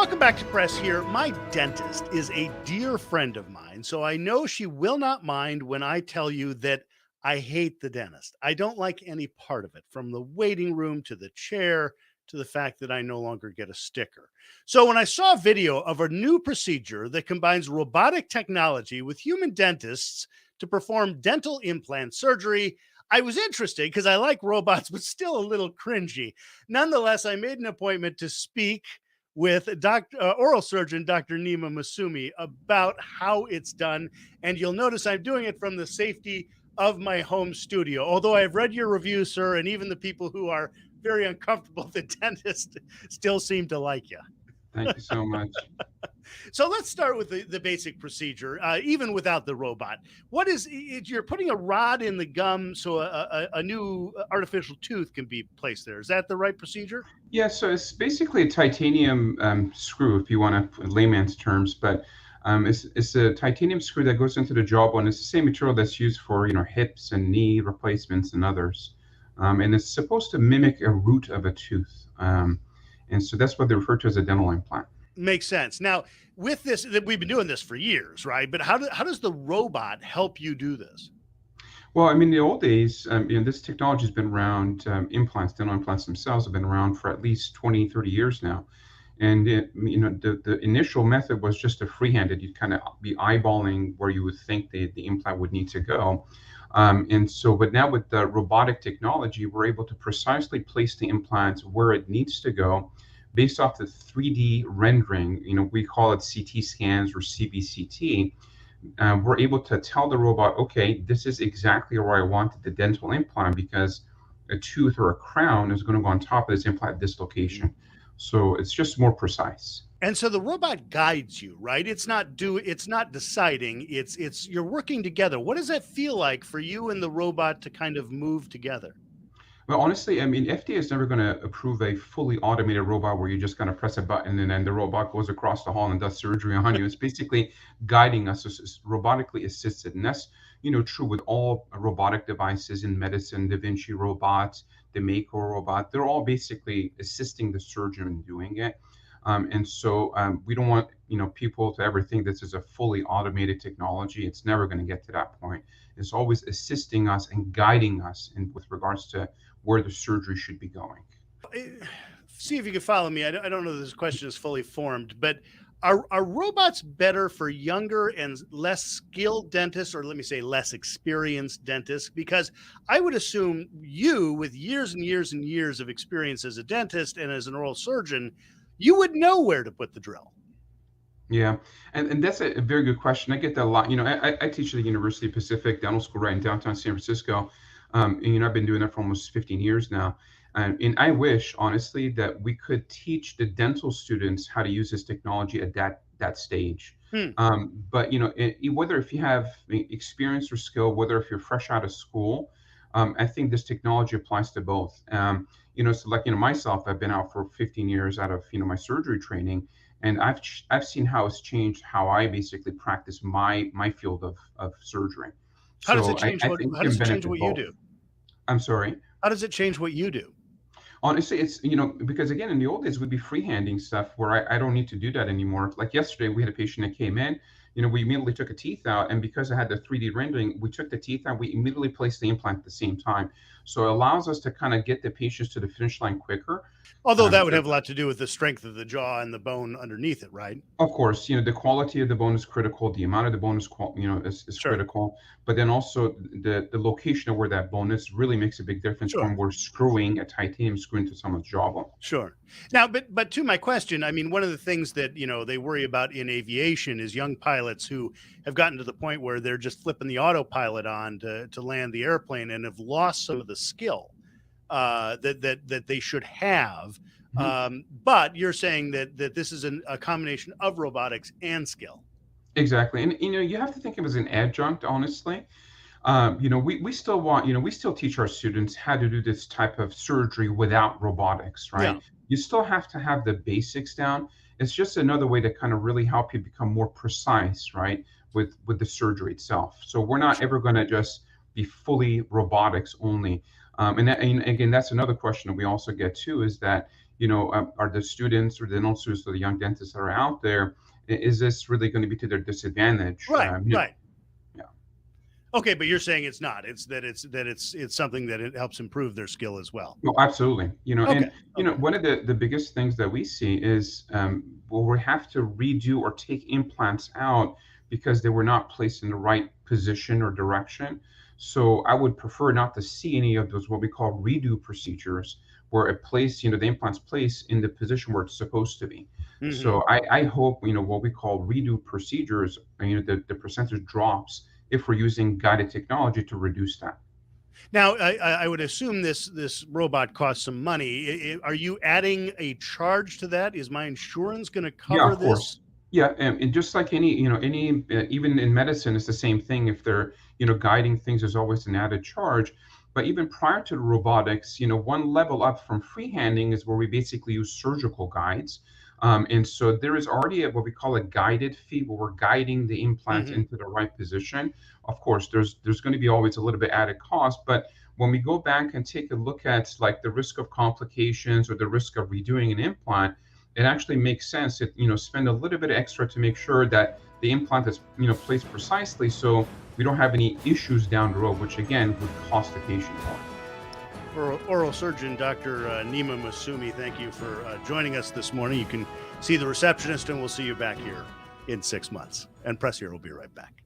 Welcome back to Press here. My dentist is a dear friend of mine, so I know she will not mind when I tell you that I hate the dentist. I don't like any part of it, from the waiting room to the chair to the fact that I no longer get a sticker. So when I saw a video of a new procedure that combines robotic technology with human dentists to perform dental implant surgery, I was interested because I like robots, but still a little cringy. Nonetheless, I made an appointment to speak with oral surgeon Dr. Nima Masumi about how it's done. And you'll notice I'm doing it from the safety of my home studio. Although I've read your review, sir, and even the people who are very uncomfortable with the dentist still seem to like you. Thank you so much. So let's start with the basic procedure, even without the robot. What is it? You're putting a rod in the gum so a new artificial tooth can be placed there. Is that the right procedure? Yeah, so it's basically a titanium screw, if you want to put layman's terms, but it's a titanium screw that goes into the jawbone. It's the same material that's used for hips and knee replacements and others, and it's supposed to mimic a root of a tooth, and so that's what they refer to as a dental implant. Makes sense. Now, with this, that we've been doing this for years, right? But how does the robot help you do this? Well, I mean, in the old days, this technology has been around. Implants, dental implants themselves have been around for at least 20, 30 years now. And the initial method was just a freehanded. You'd kind of be eyeballing where you would think the implant would need to go. But now with the robotic technology, we're able to precisely place the implant where it needs to go based off the 3D rendering. We call it CT scans or CBCT. We're able to tell the robot, okay, this is exactly where I wanted the dental implant because a tooth or a crown is going to go on top of this implant at this location. So it's just more precise. And so the robot guides you, right? It's not deciding. It's you're working together. What does that feel like for you and the robot to kind of move together? Well, honestly, I mean, FDA is never going to approve a fully automated robot where you just kind of press a button and then the robot goes across the hall and does surgery on you. It's basically guiding us. It's robotically assisted, and that's true with all robotic devices in medicine. Da Vinci robots, the Mako robot, they're all basically assisting the surgeon in doing it. We don't want people to ever think this is a fully automated technology. It's never going to get to that point. It's always assisting us and guiding us with regards to where the surgery should be going. See if you can follow me. I don't know if this question is fully formed, but are robots better for younger and less skilled dentists, or let me say less experienced dentists? Because I would assume you, with years and years and years of experience as a dentist and as an oral surgeon, you would know where to put the drill. Yeah, and that's a very good question. I get that a lot. I teach at the University of Pacific Dental School right in downtown San Francisco. And I've been doing that for almost 15 years now. And I wish, honestly, that we could teach the dental students how to use this technology at that stage. But whether if you have experience or skill, whether if you're fresh out of school, I think this technology applies to both. So like myself, I've been out for 15 years out of my surgery training, and I've seen how it's changed how I basically practice my field of surgery. How does So it change I what think how we does can it change benefit what you both. do? I'm sorry. How does it change what you do? Honestly, it's because again in the old days we'd be freehanding stuff where I don't need to do that anymore. Like yesterday, we had a patient that came in. We immediately took a teeth out, and because I had the 3D rendering, we took the teeth out. We immediately placed the implant at the same time, so it allows us to kind of get the patients to the finish line quicker. Although that would So have a lot to do with the strength of the jaw and the bone underneath it, right? of course, the quality of the bone is critical. The amount of the bone is Sure, critical. But then also the location of where that bone is really makes a big difference sure. when we're screwing a titanium screw into someone's jawbone. Sure. Now, but to my question, I mean, one of the things that they worry about in aviation is young pilots who have gotten to the point where they're just flipping the autopilot on to land the airplane and have lost some of the skill that they should have. Mhm. But you're saying that this is a combination of robotics and skill. Exactly. And you have to think of it as an adjunct, honestly. We still want, we still teach our students how to do this type of surgery without robotics, Yeah. right? You still have to have the basics down. It's just another way to kind of really help you become more precise, right? With the surgery itself. So we're not ever going to just be fully robotics only. And again, that's another question that we also get too, is that, are the students or the dental students or the young dentists that are out there, is this really going to be to their disadvantage? Right, right. Yeah. Okay, but you're saying it's not. It's something that it helps improve their skill as well. No, absolutely. Okay, okay. One of the biggest things that we see is well, we have to redo or take implants out because they were not placed in the right position or direction. So I would prefer not to see any of those what we call redo procedures, where the implant's placed in the position where it's supposed to be. Hmm. So I hope, what we call redo procedures, the percentage drops if we're using guided technology to reduce that. Now, I would assume this robot costs some money. Are you adding a charge to that? Is my insurance going to Yeah, cover of course. this? Yeah, and just like even in medicine, it's the same thing. If they're, guiding things, there's always an added charge. But even prior to the robotics, one level up from freehanding is where we basically use surgical guides. And so there is already what we call a guided fee, where we're guiding the implant Hmm. into the right position. Of course, there's going to be always a little bit added cost, but when we go back and take a look at like the risk of complications or the risk of redoing an implant, it actually makes sense to spend a little bit extra to make sure that the implant is placed precisely, so we don't have any issues down the road, which again would cost the patient more. Oral surgeon Dr. Nima Masumi, thank you for joining us this morning. You can see the receptionist, and we'll see you back here in 6 months. And Press Here will be right back.